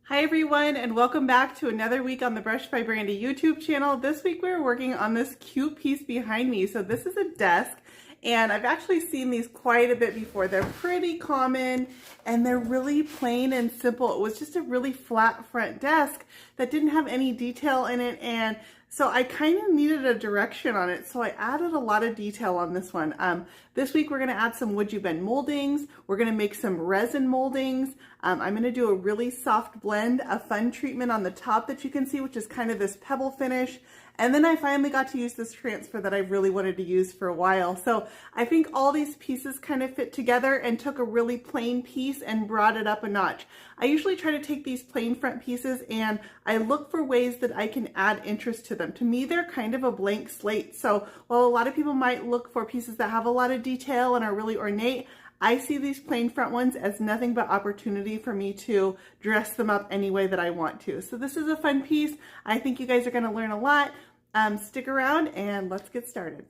Hi everyone, and welcome back to another week on the Brush by Brandy YouTube channel. This week we're working on this cute piece behind me. So this is a desk, and I've actually seen these quite a bit before. They're pretty common and they're really plain and simple. It was just a really flat front desk that didn't have any detail in it, and so I kind of needed a direction on it, so I added a lot of detail on this one. This week we're going to add some wood you bend moldings. We're going to make some resin moldings. I'm going to do a really soft blend, a fun treatment on the top that you can see, which is kind of this pebble finish. And then I finally got to use this transfer that I really wanted to use for a while. So I think all these pieces kind of fit together and took a really plain piece and brought it up a notch. I usually try to take these plain front pieces and I look for ways that I can add interest to them. To me, they're kind of a blank slate. So while a lot of people might look for pieces that have a lot of detail and are really ornate, I see these plain front ones as nothing but opportunity for me to dress them up any way that I want to. So this is a fun piece. I think you guys are going to learn a lot. Stick around and let's get started.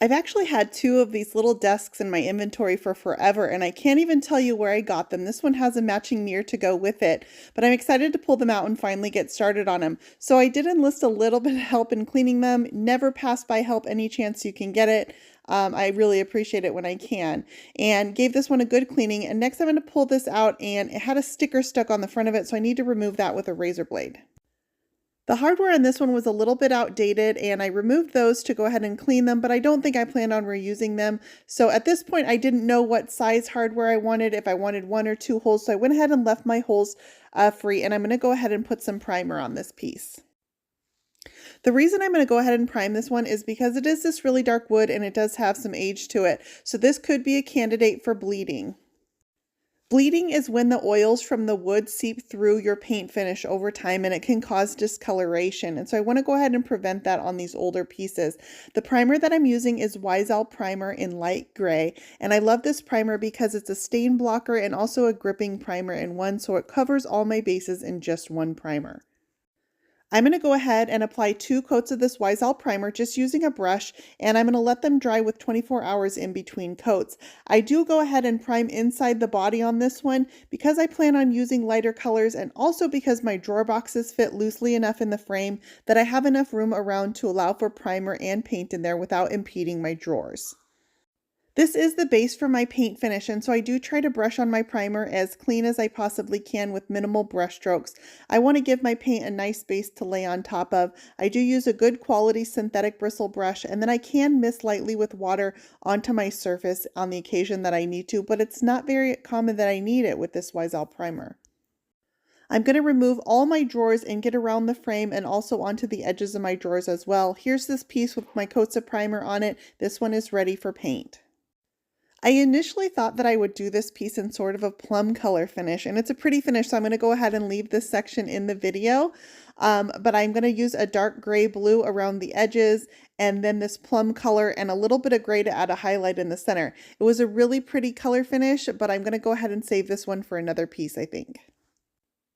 I've actually had two of these little desks in my inventory for forever, and I can't even tell you where I got them. This one has a matching mirror to go with it, but I'm excited to pull them out and finally get started on them. So I did enlist a little bit of help in cleaning them. Never pass by help any chance you can get it. I really appreciate it when I can, and gave this one a good cleaning. And next I'm going to pull this out, and it had a sticker stuck on the front of it, so I need to remove that with a razor blade. The hardware on this one was a little bit outdated, and I removed those to go ahead and clean them, but I don't think I planned on reusing them. So at this point, I didn't know what size hardware I wanted, if I wanted 1 or 2 holes. So I went ahead and left my holes free, and I'm going to go ahead and put some primer on this piece. The reason I'm going to go ahead and prime this one is because it is this really dark wood and it does have some age to it. So this could be a candidate for bleeding. Bleeding is when the oils from the wood seep through your paint finish over time, and it can cause discoloration. And so I want to go ahead and prevent that on these older pieces. The primer that I'm using is Wiesel primer in light gray. And I love this primer because it's a stain blocker and also a gripping primer in one. So it covers all my bases in just one primer. I'm going to go ahead and apply 2 coats of this Wiesel primer just using a brush, and I'm going to let them dry with 24 hours in between coats. I do go ahead and prime inside the body on this one because I plan on using lighter colors, and also because my drawer boxes fit loosely enough in the frame that I have enough room around to allow for primer and paint in there without impeding my drawers. This is the base for my paint finish, and so I do try to brush on my primer as clean as I possibly can with minimal brush strokes. I want to give my paint a nice base to lay on top of. I do use a good quality synthetic bristle brush, and then I can mist lightly with water onto my surface on the occasion that I need to, but it's not very common that I need it with this Wiesel primer. I'm going to remove all my drawers and get around the frame and also onto the edges of my drawers as well. Here's this piece with my coats of primer on it. This one is ready for paint. I initially thought that I would do this piece in sort of a plum color finish, and it's a pretty finish, so I'm going to go ahead and leave this section in the video, but I'm going to use a dark gray blue around the edges, and then this plum color and a little bit of gray to add a highlight in the center. It was a really pretty color finish, but I'm going to go ahead and save this one for another piece, I think.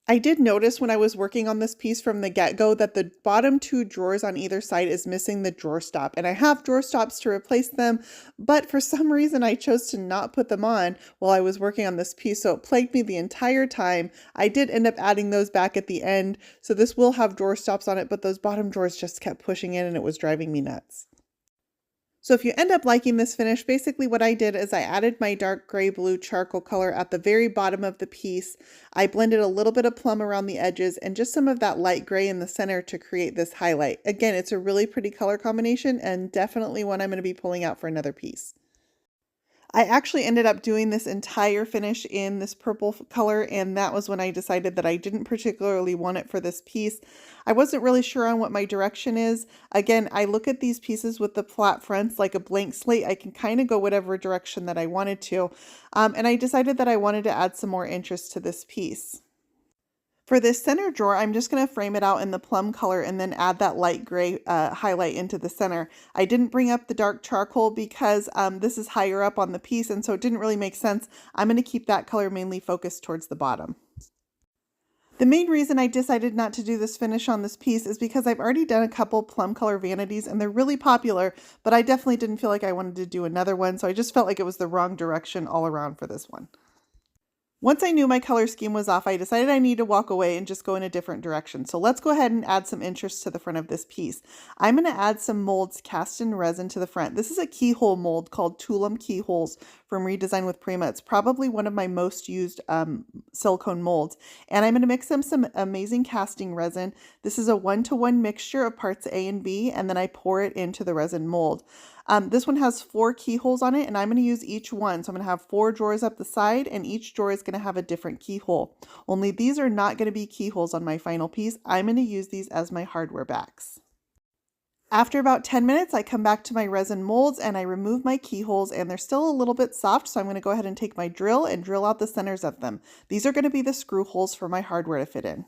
I did notice when I was working on this piece from the get-go that the bottom 2 drawers on either side is missing the drawer stop, and I have drawer stops to replace them, but for some reason I chose to not put them on while I was working on this piece, so it plagued me the entire time. I did end up adding those back at the end, so this will have drawer stops on it, but those bottom drawers just kept pushing in and it was driving me nuts. So if you end up liking this finish, basically what I did is I added my dark gray blue charcoal color at the very bottom of the piece. I blended a little bit of plum around the edges and just some of that light gray in the center to create this highlight. Again, it's a really pretty color combination and definitely one I'm going to be pulling out for another piece. I actually ended up doing this entire finish in this purple color, and that was when I decided that I didn't particularly want it for this piece. I wasn't really sure on what my direction is. Again, I look at these pieces with the flat fronts like a blank slate. I can kind of go whatever direction that I wanted to, and I decided that I wanted to add some more interest to this piece. For this center drawer, I'm just going to frame it out in the plum color and then add that light gray highlight into the center. I didn't bring up the dark charcoal because this is higher up on the piece, and so it didn't really make sense. I'm going to keep that color mainly focused towards the bottom. The main reason I decided not to do this finish on this piece is because I've already done a couple plum color vanities and they're really popular, but I definitely didn't feel like I wanted to do another one, so I just felt like it was the wrong direction all around for this one. Once I knew my color scheme was off, I decided I need to walk away and just go in a different direction. So let's go ahead and add some interest to the front of this piece. I'm going to add some molds cast in resin to the front. This is a keyhole mold called Tulumn Keyholes from Redesign with Prima. It's probably one of my most used silicone molds. And I'm going to mix in some amazing casting resin. This is a 1-to-1 mixture of parts A and B, and then I pour it into the resin mold. This one has 4 keyholes on it, and I'm going to use each one. So I'm going to have 4 drawers up the side, and each drawer is going to have a different keyhole. Only these are not going to be keyholes on my final piece. I'm going to use these as my hardware backs. After about 10 minutes, I come back to my resin molds and I remove my keyholes, and they're still a little bit soft, so I'm going to go ahead and take my drill and drill out the centers of them. These are going to be the screw holes for my hardware to fit in.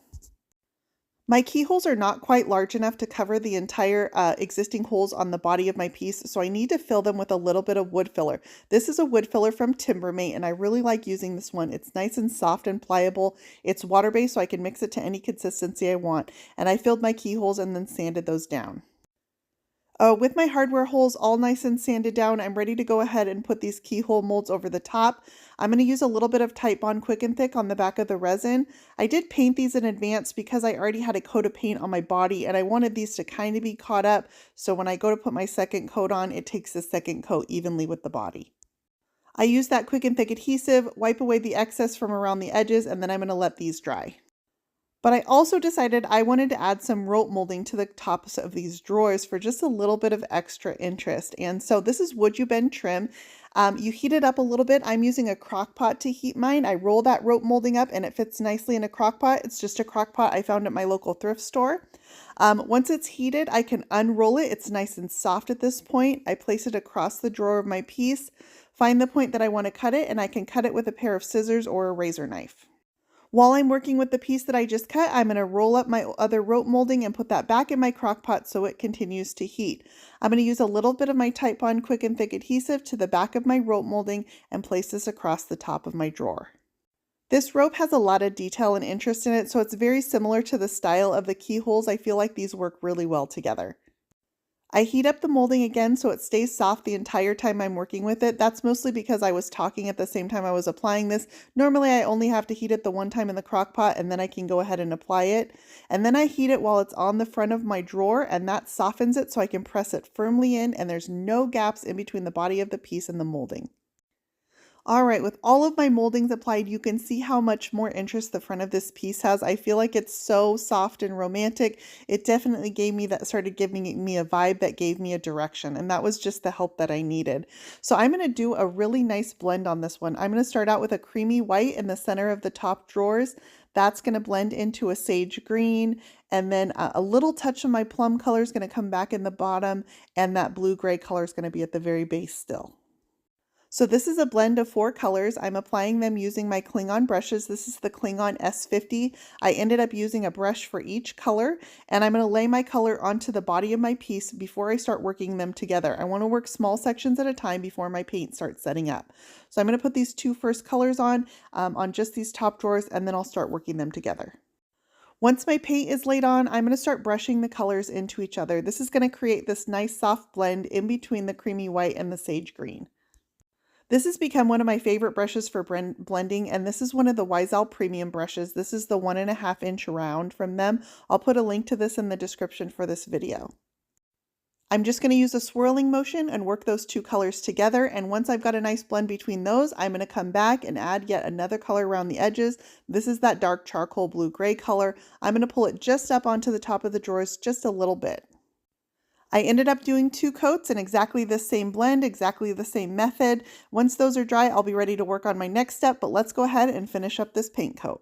My keyholes are not quite large enough to cover the entire existing holes on the body of my piece, so I need to fill them with a little bit of wood filler. This is a wood filler from Timbermate, and I really like using this one. It's nice and soft and pliable. It's water-based, so I can mix it to any consistency I want. And I filled my keyholes and then sanded those down. With my hardware holes all nice and sanded down, I'm ready to go ahead and put these keyhole molds over the top. I'm going to use a little bit of Titebond Quick and Thick on the back of the resin. I did paint these in advance because I already had a coat of paint on my body, and I wanted these to kind of be caught up, so when I go to put my second coat on, it takes the second coat evenly with the body. I use that Quick and Thick adhesive, wipe away the excess from around the edges, and then I'm going to let these dry. But I also decided I wanted to add some rope molding to the tops of these drawers for just a little bit of extra interest. And so this is Would You Bend trim. You heat it up a little bit. I'm using a crock pot to heat mine. I roll that rope molding up and it fits nicely in a crock pot. It's just a crock pot I found at my local thrift store. Once it's heated, I can unroll it. It's nice and soft at this point. I place it across the drawer of my piece, find the point that I want to cut it, and I can cut it with a pair of scissors or a razor knife. While I'm working with the piece that I just cut, I'm going to roll up my other rope molding and put that back in my crock pot so it continues to heat. I'm going to use a little bit of my Titebond Quick and Thick adhesive to the back of my rope molding and place this across the top of my drawer. This rope has a lot of detail and interest in it, so it's very similar to the style of the keyholes. I feel like these work really well together. I heat up the molding again so it stays soft the entire time I'm working with it. That's mostly because I was talking at the same time I was applying this. Normally I only have to heat it the one time in the crock pot and then I can go ahead and apply it. And then I heat it while it's on the front of my drawer, and that softens it so I can press it firmly in and there's no gaps in between the body of the piece and the molding. All right, with all of my moldings applied, you can see how much more interest the front of this piece has. I feel like it's so soft and romantic. It definitely started giving me a vibe that gave me a direction, and that was just the help that I needed. So I'm going to do a really nice blend on this one. I'm going to start out with a creamy white in the center of the top drawers. That's going to blend into a sage green, and then a little touch of my plum color is going to come back in the bottom, and that blue-gray color is going to be at the very base still. So this is a blend of 4 colors. I'm applying them using my Klingon brushes. This is the Klingon S50. I ended up using a brush for each color, and I'm going to lay my color onto the body of my piece before I start working them together. I want to work small sections at a time before my paint starts setting up. So I'm going to put these 2 first colors on just these top drawers, and then I'll start working them together. Once my paint is laid on, I'm going to start brushing the colors into each other. This is going to create this nice soft blend in between the creamy white and the sage green. This has become one of my favorite brushes for blending, and this is one of the Wiesel premium brushes. This is the 1.5 inch round from them. I'll put a link to this in the description for this video. I'm just going to use a swirling motion and work those 2 colors together, and once I've got a nice blend between those, I'm going to come back and add yet another color around the edges. This is that dark charcoal blue-gray color. I'm going to pull it just up onto the top of the drawers just a little bit. I ended up doing 2 coats in exactly the same blend, exactly the same method. Once those are dry, I'll be ready to work on my next step, but let's go ahead and finish up this paint coat.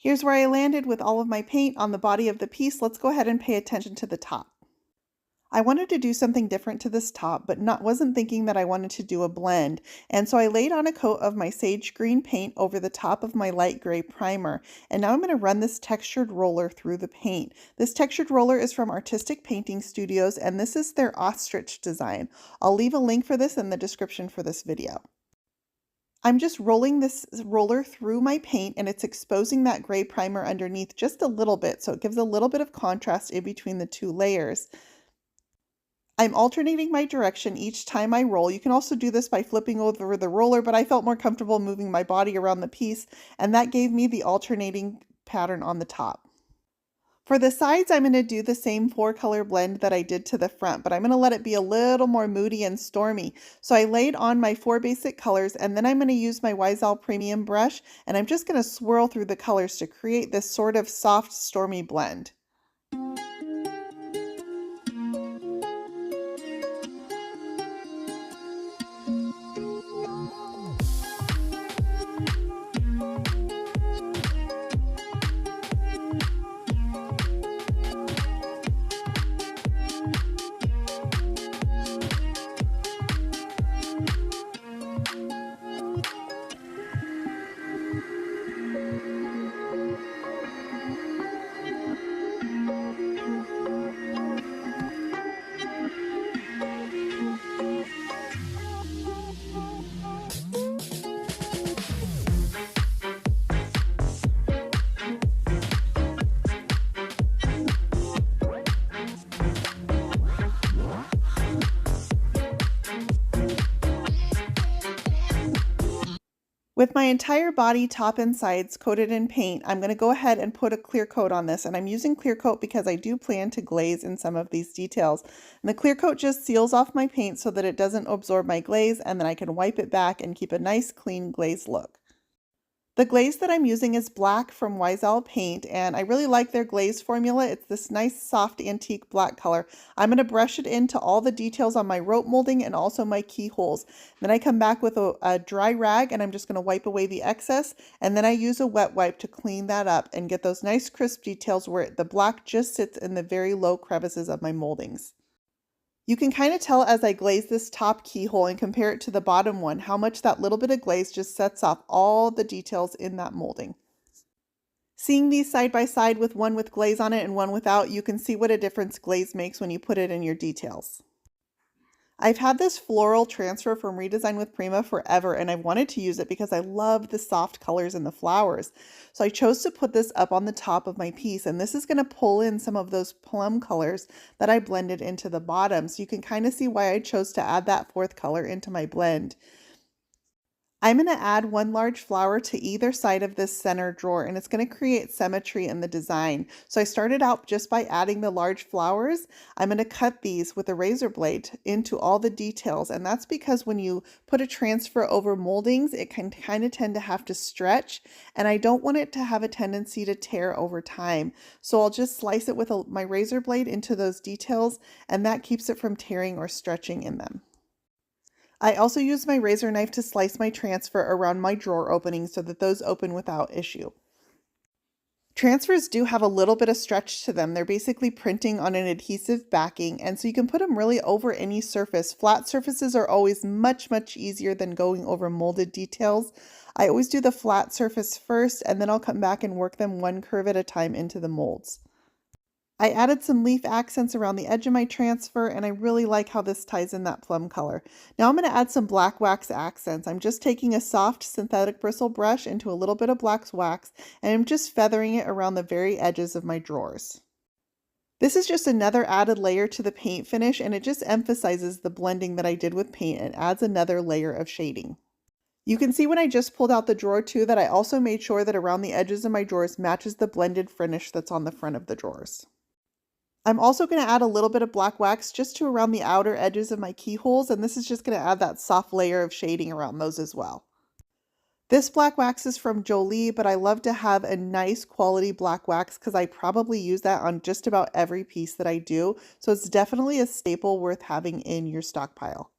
Here's where I landed with all of my paint on the body of the piece. Let's go ahead and pay attention to the top. I wanted to do something different to this top, but wasn't thinking that I wanted to do a blend. And so I laid on a coat of my sage green paint over the top of my light gray primer. And now I'm going to run this textured roller through the paint. This textured roller is from Artistic Painting Studios, and this is their ostrich design. I'll leave a link for this in the description for this video. I'm just rolling this roller through my paint, and it's exposing that gray primer underneath just a little bit, so it gives a little bit of contrast in between the two layers. I'm alternating my direction each time I roll. You can also do this by flipping over the roller, but I felt more comfortable moving my body around the piece, and that gave me the alternating pattern on the top. For the sides, I'm going to do the same 4-color blend that I did to the front, but I'm going to let it be a little more moody and stormy. So I laid on my 4 basic colors, and then I'm going to use my Wise-Owl Premium brush, and I'm just going to swirl through the colors to create this sort of soft, stormy blend. With my entire body, top and sides coated in paint, I'm going to go ahead and put a clear coat on this. And I'm using clear coat because I do plan to glaze in some of these details. And the clear coat just seals off my paint so that it doesn't absorb my glaze, and then I can wipe it back and keep a nice clean glaze look. The glaze that I'm using is black from Wise-Owl Paint, and I really like their glaze formula. It's this nice soft antique black color. I'm going to brush it into all the details on my rope molding and also my keyholes. Then I come back with a dry rag, and I'm just going to wipe away the excess, and then I use a wet wipe to clean that up and get those nice crisp details where the black just sits in the very low crevices of my moldings. You can kind of tell as I glaze this top keyhole and compare it to the bottom one how much that little bit of glaze just sets off all the details in that molding. Seeing these side by side with one with glaze on it and one without, you can see what a difference glaze makes when you put it in your details. I've had this floral transfer from Redesign with Prima forever, and I've wanted to use it because I love the soft colors in the flowers. So I chose to put this up on the top of my piece, and this is going to pull in some of those plum colors that I blended into the bottom. So you can kind of see why I chose to add that 4th color into my blend. I'm going to add one large flower to either side of this center drawer, and it's going to create symmetry in the design. So I started out just by adding the large flowers. I'm going to cut these with a razor blade into all the details, and that's because when you put a transfer over moldings, it can kind of tend to have to stretch, and I don't want it to have a tendency to tear over time. So I'll just slice it with my razor blade into those details, and that keeps it from tearing or stretching in them. I also use my razor knife to slice my transfer around my drawer openings so that those open without issue. Transfers do have a little bit of stretch to them. They're basically printing on an adhesive backing, and so you can put them really over any surface. Flat surfaces are always much easier than going over molded details. I always do the flat surface first, and then I'll come back and work them one curve at a time into the molds. I added some leaf accents around the edge of my transfer, and I really like how this ties in that plum color. Now I'm going to add some black wax accents. I'm just taking a soft synthetic bristle brush into a little bit of black wax, and I'm just feathering it around the very edges of my drawers. This is just another added layer to the paint finish, and it just emphasizes the blending that I did with paint and adds another layer of shading. You can see when I just pulled out the drawer too that I also made sure that around the edges of my drawers matches the blended finish that's on the front of the drawers. I'm also going to add a little bit of black wax just to around the outer edges of my keyholes, and this is just going to add that soft layer of shading around those as well. This black wax is from Jolie, but I love to have a nice quality black wax because I probably use that on just about every piece that I do, so it's definitely a staple worth having in your stockpile.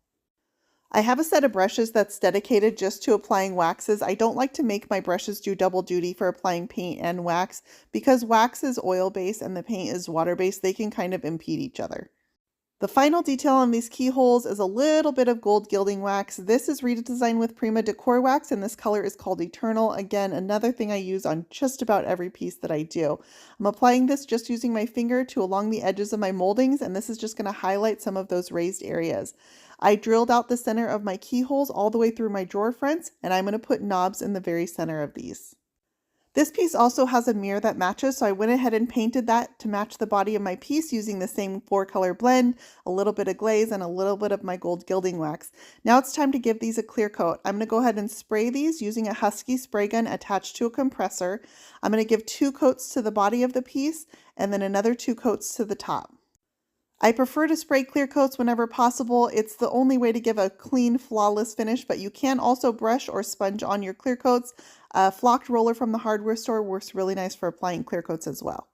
I have a set of brushes that's dedicated just to applying waxes. I don't like to make my brushes do double duty for applying paint and wax because wax is oil-based and the paint is water-based. They can kind of impede each other. The final detail on these keyholes is a little bit of gold gilding wax. This is redesigned with Prima decor wax, and this color is called Eternal. Again, another thing I use on just about every piece that I do. I'm applying this just using my finger to along the edges of my moldings, and this is just going to highlight some of those raised areas. I drilled out the center of my keyholes all the way through my drawer fronts, and I'm going to put knobs in the very center of these. This piece also has a mirror that matches, so I went ahead and painted that to match the body of my piece using the same 4-color blend, a little bit of glaze, and a little bit of my gold gilding wax. Now it's time to give these a clear coat. I'm going to go ahead and spray these using a Husky spray gun attached to a compressor. I'm going to give 2 coats to the body of the piece and then another 2 coats to the top. I prefer to spray clear coats whenever possible. It's the only way to give a clean, flawless finish, but you can also brush or sponge on your clear coats. A flocked roller from the hardware store works really nice for applying clear coats as well.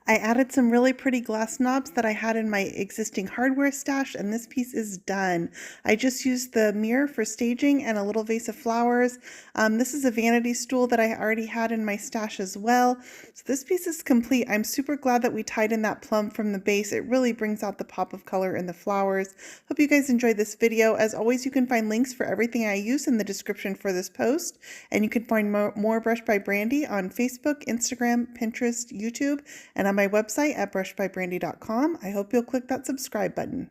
I added some really pretty glass knobs that I had in my existing hardware stash, and this piece is done. I just used the mirror for staging and a little vase of flowers. This is a vanity stool that I already had in my stash as well. So this piece is complete. I'm super glad that we tied in that plum from the base. It really brings out the pop of color in the flowers. Hope you guys enjoyed this video. As always, you can find links for everything I use in the description for this post, and you can find more Brush by Brandy on Facebook, Instagram, Pinterest, YouTube, and on my website at brushbybrandy.com. I hope you'll click that subscribe button.